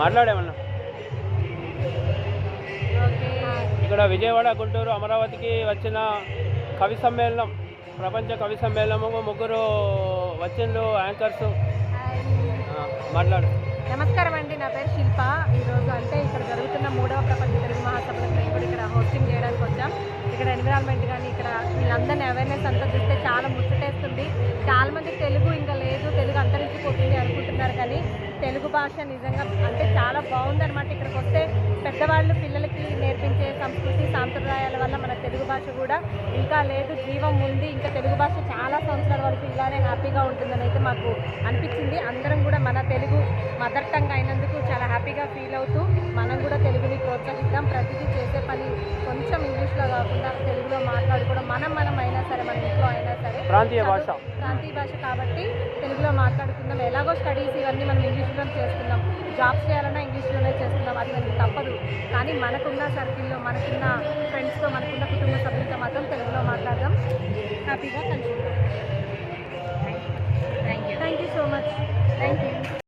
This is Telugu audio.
మాట్లాడేమన్నా ఇక్కడ విజయవాడ గుంటూరు అమరావతికి వచ్చిన కవి సమ్మేళనం, ప్రపంచ కవి సమ్మేళనము ముగ్గురు వచ్చిండ్రు యాంకర్స్. మాట్లాడు. నమస్కారం అండి, నా పేరు శిల్ప. ఈరోజు అంటే ఇక్కడ జరుగుతున్న 3వ ప్రపంచ తెలుగు మహాసభలో మేము కూడా ఇక్కడ హోస్టింగ్ చేయడానికి వచ్చాం. ఇక్కడ ఎన్విరాన్మెంట్ కానీ ఇక్కడ వీళ్ళందరినీ అవేర్నెస్ అంతా చూస్తే చాలా ముచ్చటేస్తుంది. చాలామంది తెలుగు ఇంకా లేదు, తెలుగు అంతరించిపోతుంది అనుకుంటున్నారు, కానీ తెలుగు భాష నిజంగా అంటే చాలా బాగుందన్నమాట. ఇక్కడికి వస్తే పెద్దవాళ్ళు పిల్లలకి నేర్పించే సంస్కృతి సాంప్రదాయాల వల్ల మన తెలుగు భాష కూడా ఇంకా లేదు, జీవం ఉంది. ఇంకా తెలుగు భాష చాలా సంవత్సరాల వరకు ఇలానే హ్యాపీగా ఉంటుందని అయితే మాకు అనిపించింది. అందరం కూడా మన తెలుగు మదర్ టంగ్ అయినందుకు చాలా హ్యాపీగా ఫీల్ అవుతూ మనం కూడా తెలుగుని ప్రోత్సహిద్దాం. ప్రతిదీ చేసే పని కొంచెం ఇంగ్లీష్లో కాకుండా తెలుగులో మాట్లాడుకోవడం, మనం అయినా సరే, మన ఇంట్లో అయినా సరే ప్రాంతీయ భాష కాబట్టి తెలుగులో మాట్లాడుకుందాం. ఎలాగో స్టడీస్ ఇవన్నీ మనం ఇంగ్లీష్లో చేస్తున్నాం, జాబ్స్ చేయాలన్నా ఇంగ్లీష్లోనే చేస్తున్నాం, అది మనకి తప్పదు. కానీ మనకున్న సర్కిల్లో, మనకున్న ఫ్రెండ్స్తో, మనకున్న కుటుంబ సభ్యులతో మాత్రం తెలుగులో మాట్లాడదాం, హ్యాపీగా కలుసుకుందాం.